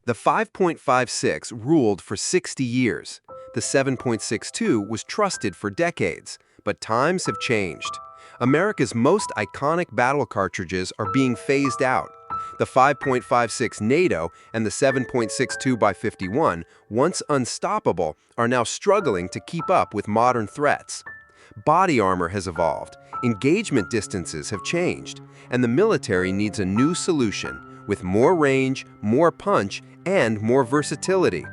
The 5.56 ruled for 60 years. The 7.62 was trusted for decades, but times have changed. America's most iconic battle cartridges are being phased out. The 5.56 NATO and the 7.62x51, once unstoppable, are now struggling to keep up with modern threats. Body armor has evolved, engagement distances have changed, and the military needs a new solution with more range, more punch, and more versatility.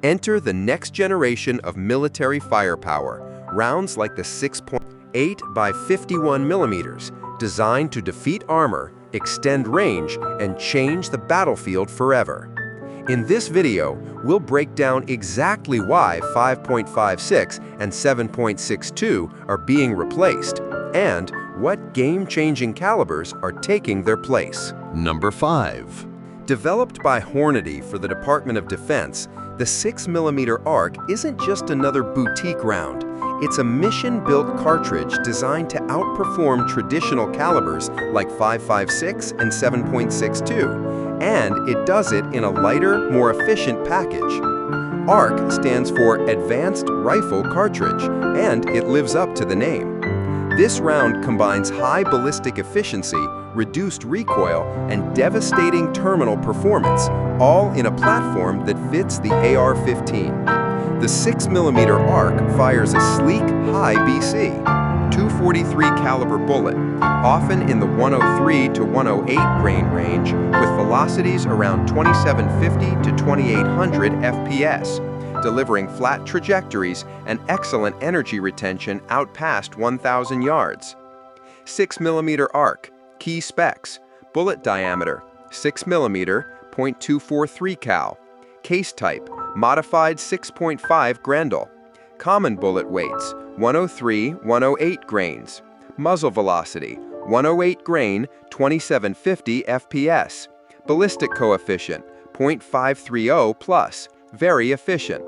Enter the next generation of military firepower, rounds like the 6.8x51mm, designed to defeat armor, extend range, and change the battlefield forever. In this video, we'll break down exactly why 5.56 and 7.62 are being replaced, and what game-changing calibers are taking their place. Number 5. Developed by Hornady for the Department of Defense, the 6mm ARC isn't just another boutique round. It's a mission-built cartridge designed to outperform traditional calibers like 5.56 and 7.62, and it does it in a lighter, more efficient package. ARC stands for Advanced Rifle Cartridge, and it lives up to the name. This round combines high ballistic efficiency, reduced recoil, and devastating terminal performance, all in a platform that fits the AR-15. The 6mm ARC fires a sleek, high BC, 243 caliber bullet, often in the 103 to 108 grain range, with velocities around 2750 to 2800 FPS, delivering flat trajectories and excellent energy retention out past 1,000 yards. 6mm ARC, key specs: bullet diameter, 6mm, .243 cal, case type, modified 6.5 Grendel, common bullet weights, 103-108 grains, muzzle velocity, 108 grain, 2750 FPS, ballistic coefficient, .530 plus, very efficient.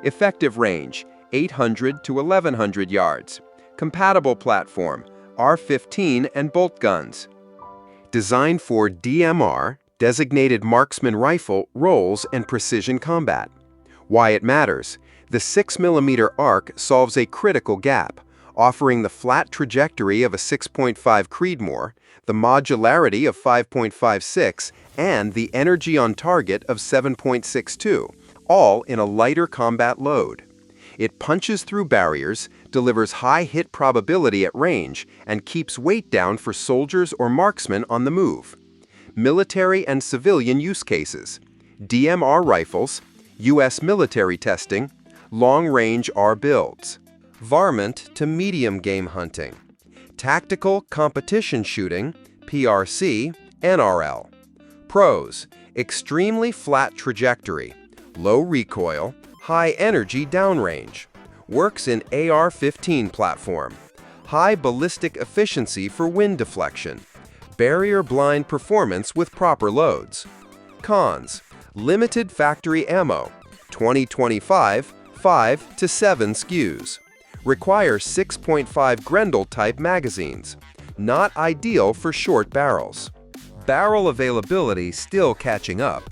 Effective range, 800 to 1100 yards. Compatible platform, R15 and bolt guns. Designed for DMR, designated marksman rifle, roles, and precision combat. Why it matters: the 6mm ARC solves a critical gap, offering the flat trajectory of a 6.5 Creedmoor, the modularity of 5.56, and the energy on target of 7.62, all in a lighter combat load. It punches through barriers, delivers high hit probability at range, and keeps weight down for soldiers or marksmen on the move. Military and civilian use cases: DMR rifles, U.S. military testing, long-range R builds, varmint to medium game hunting, tactical competition shooting, PRC, NRL. Pros: extremely flat trajectory, low recoil, high energy downrange. Works in AR-15 platform. High ballistic efficiency for wind deflection. Barrier blind performance with proper loads. Cons: limited factory ammo, 2025, 5 to 7 SKUs. Requires 6.5 Grendel type magazines. Not ideal for short barrels. Barrel availability still catching up.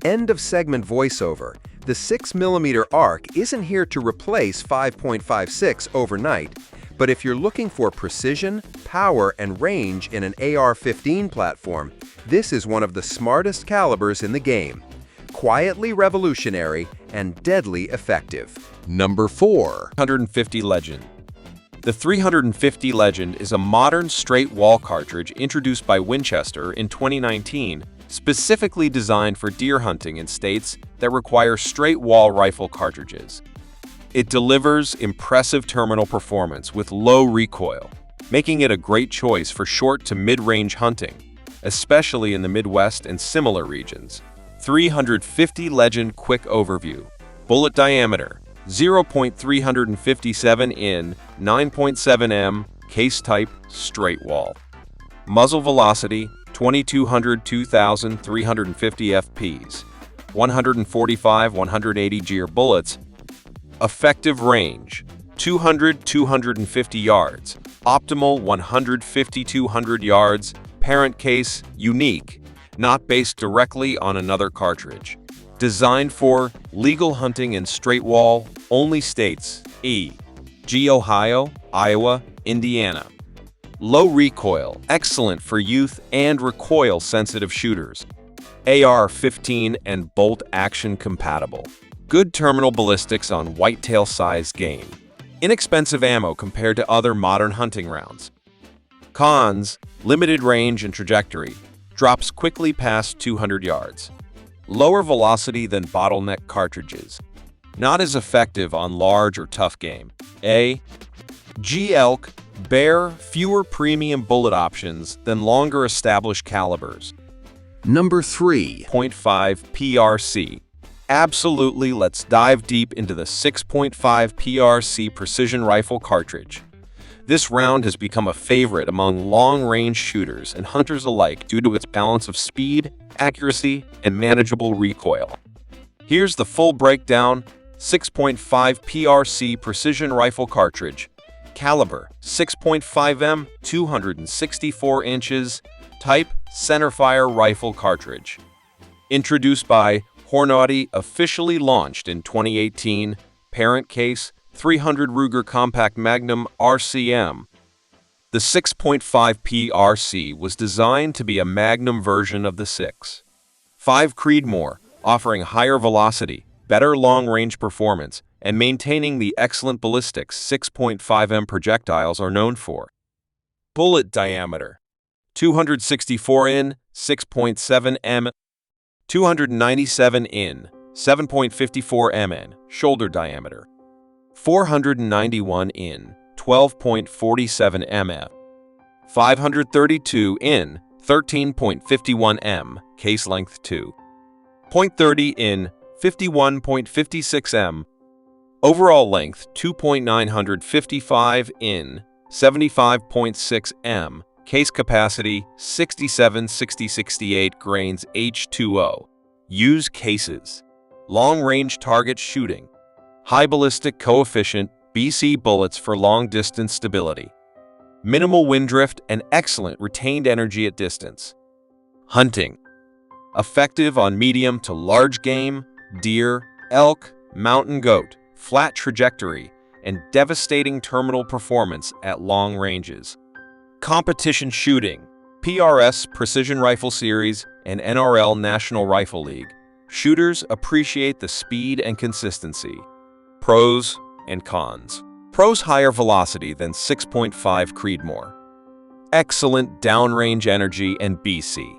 End of segment voiceover. The 6mm ARC isn't here to replace 5.56 overnight, but if you're looking for precision, power, and range in an AR-15 platform, this is one of the smartest calibers in the game. Quietly revolutionary and deadly effective. Number 4. 350 Legend. The 350 Legend is a modern straight-wall cartridge introduced by Winchester in 2019, specifically designed for deer hunting in states that require straight-wall rifle cartridges. It delivers impressive terminal performance with low recoil, making it a great choice for short to mid-range hunting, especially in the Midwest and similar regions. 350 Legend Quick Overview. Bullet diameter, 0.357 in, 9.7 m, case type, straight wall. Muzzle velocity, 2200 2350 FPs, 145-180 GR bullets. Effective range, 200-250 yards. Optimal 150-200 yards. Parent case, unique, not based directly on another cartridge. Designed for legal hunting in straight wall only states e.g. Ohio, Iowa, Indiana. Low recoil, excellent for youth and recoil-sensitive shooters. AR-15 and bolt action compatible. Good terminal ballistics on whitetail-sized game. Inexpensive ammo compared to other modern hunting rounds. Cons: limited range and trajectory. Drops quickly past 200 yards. Lower velocity than bottleneck cartridges. Not as effective on large or tough game. Elk, bear fewer premium bullet options than longer established calibers. Number 3. .5 PRC. Absolutely, let's dive deep into the 6.5 PRC precision rifle cartridge. This round has become a favorite among long-range shooters and hunters alike due to its balance of speed, accuracy, and manageable recoil. Here's the full breakdown. 6.5 PRC precision rifle cartridge. Caliber 6.5mm, 264 inches. Type centerfire rifle cartridge. Introduced by Hornady, officially launched in 2018. Parent case 300 Ruger Compact Magnum RCM. The 6.5 PRC was designed to be a Magnum version of the 6.5 Creedmoor, offering higher velocity, better long-range performance, and maintaining the excellent ballistics 6.5M projectiles are known for. Bullet diameter 264 in, 6.7 m, 297 in, 7.54 mn, shoulder diameter, 491 in, 12.47 mf, 532 in, 13.51 m, case length 2.30 in, 51.56 m, overall length 2.955 in, 75.6 m, case capacity 67-60-68 grains H2O. Use cases. Long-range target shooting. High ballistic coefficient BC bullets for long-distance stability. Minimal wind drift and excellent retained energy at distance. Hunting. Effective on medium to large game, deer, elk, mountain goat, flat trajectory, and devastating terminal performance at long ranges. Competition shooting. PRS Precision Rifle Series and NRL National Rifle League. Shooters appreciate the speed and consistency. Pros and cons. Pros: higher velocity than 6.5 Creedmoor. Excellent downrange energy and BC.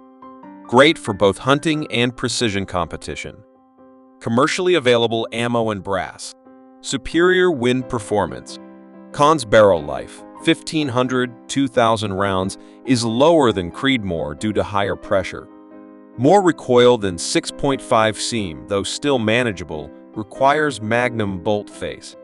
Great for both hunting and precision competition. Commercially available ammo and brass. Superior wind performance. Cons: barrel life, 1,500–2,000 rounds, is lower than Creedmoor due to higher pressure. More recoil than 6.5 seam, though still manageable, requires Magnum bolt face.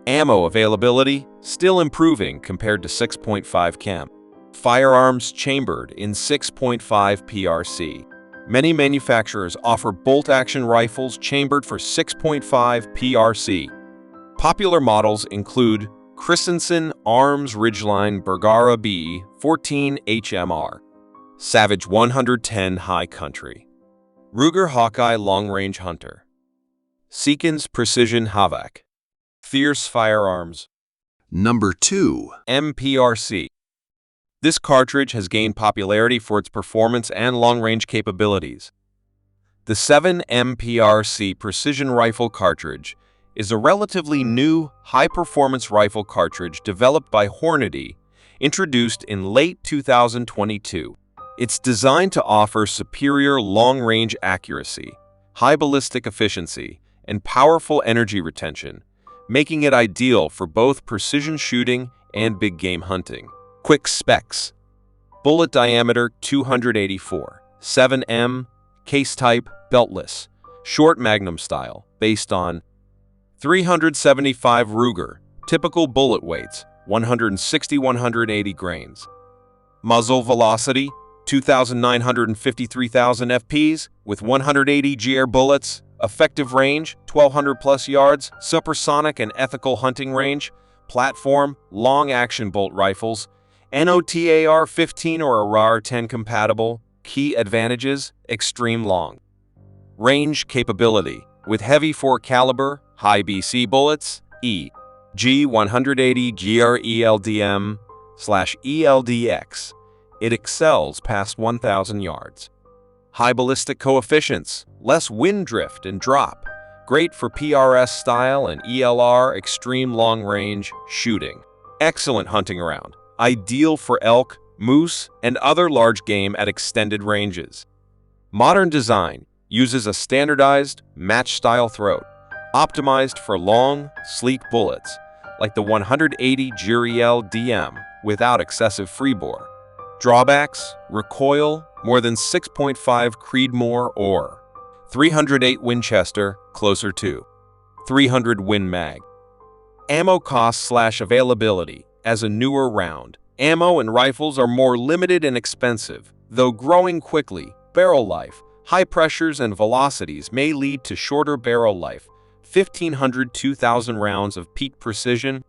Ammo availability, still improving compared to 6.5 cam. Firearms chambered in 6.5 PRC. Many manufacturers offer bolt-action rifles chambered for 6.5 PRC. Popular models include Christensen Arms Ridgeline Bergara B 14 HMR, Savage 110 High Country, Ruger Hawkeye Long Range Hunter, Seekins Precision Havoc, Fierce Firearms. Number 2. MPRC. This cartridge has gained popularity for its performance and long-range capabilities. The 7 MPRC Precision Rifle Cartridge is a relatively new, high-performance rifle cartridge developed by Hornady, introduced in late 2022. It's designed to offer superior long-range accuracy, high ballistic efficiency, and powerful energy retention, making it ideal for both precision shooting and big game hunting. Quick specs. Bullet diameter 284, 7M, case type beltless, short Magnum style, based on 375 Ruger, typical bullet weights, 160–180 grains. Muzzle velocity, 2,953,000 FPs with 180 GR bullets. Effective range, 1,200+ yards. Supersonic and ethical hunting range. Platform, long-action bolt rifles. NOTAR-15 or AR-10 compatible. Key advantages, extreme long Range capability. With heavy 4 caliber, high BC bullets, G180 GRELDM/ELDX, it excels past 1,000 yards. High ballistic coefficients, less wind drift and drop, great for PRS style and ELR extreme long-range shooting. Excellent hunting round, ideal for elk, moose, and other large game at extended ranges. Modern design uses a standardized, match-style throat, optimized for long, sleek bullets, like the 180 GRELDM without excessive freebore. Drawbacks: recoil, more than 6.5 Creedmoor or 308 Winchester, closer to 300 Win Mag. Ammo cost/availability. As a newer round, ammo and rifles are more limited and expensive, though growing quickly. Barrel life. High pressures and velocities may lead to shorter barrel life, 1,500–2,000 rounds of peak precision.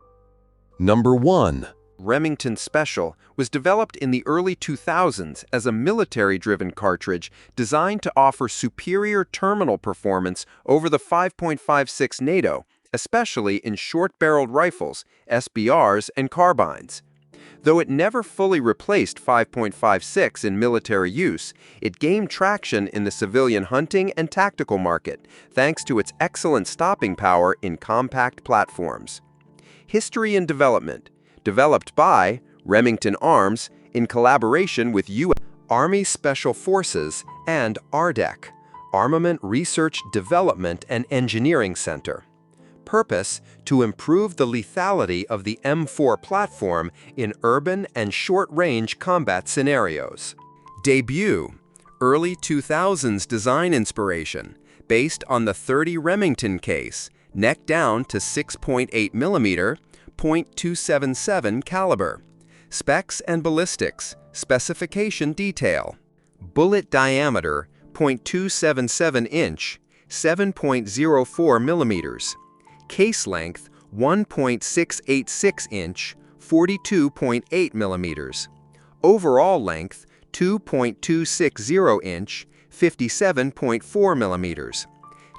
Number 1. Remington Special was developed in the early 2000s as a military-driven cartridge designed to offer superior terminal performance over the 5.56 NATO, especially in short-barreled rifles, SBRs, and carbines. Though it never fully replaced 5.56 in military use, it gained traction in the civilian hunting and tactical market, thanks to its excellent stopping power in compact platforms. History and development. Developed by Remington Arms in collaboration with U.S. Army Special Forces and ARDEC, Armament Research Development and Engineering Center. Purpose: to improve the lethality of the M4 platform in urban and short-range combat scenarios. Debut: early 2000s design inspiration, based on the .30 Remington case, neck down to 6.8 mm, .277 caliber. Specs and ballistics, specification detail. Bullet diameter, .277 inch, 7.04 millimeters. Case length, 1.686 inch, 42.8 millimeters. Overall length, 2.260 inch, 57.4 millimeters.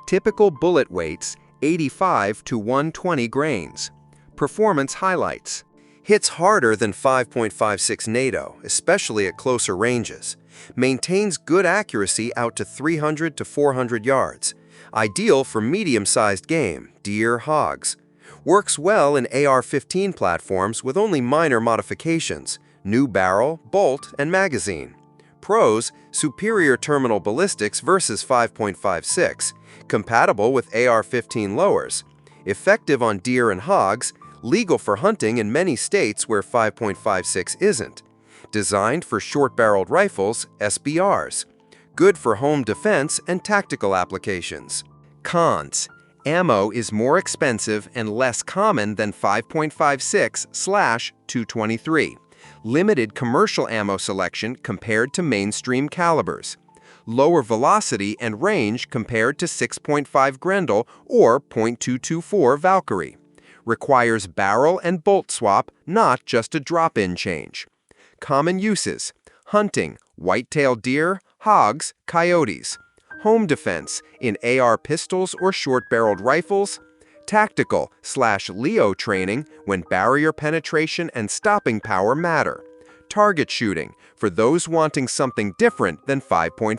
Typical bullet weights, 85 to 120 grains. Performance highlights. Hits harder than 5.56 NATO, especially at closer ranges. Maintains good accuracy out to 300 to 400 yards. Ideal for medium-sized game, deer, hogs. Works well in AR-15 platforms with only minor modifications, new barrel, bolt, and magazine. Pros: superior terminal ballistics versus 5.56, compatible with AR-15 lowers. Effective on deer and hogs, legal for hunting in many states where 5.56 isn't. Designed for short-barreled rifles, SBRs. Good for home defense and tactical applications. Cons: ammo is more expensive and less common than 5.56/223. Limited commercial ammo selection compared to mainstream calibers. Lower velocity and range compared to 6.5 Grendel or .224 Valkyrie. Requires barrel and bolt swap, not just a drop-in change. Common uses: hunting, white-tailed deer, hogs, coyotes. Home defense in AR pistols or short-barreled rifles. Tactical/Leo training when barrier penetration and stopping power matter. Target shooting for those wanting something different than 5.56.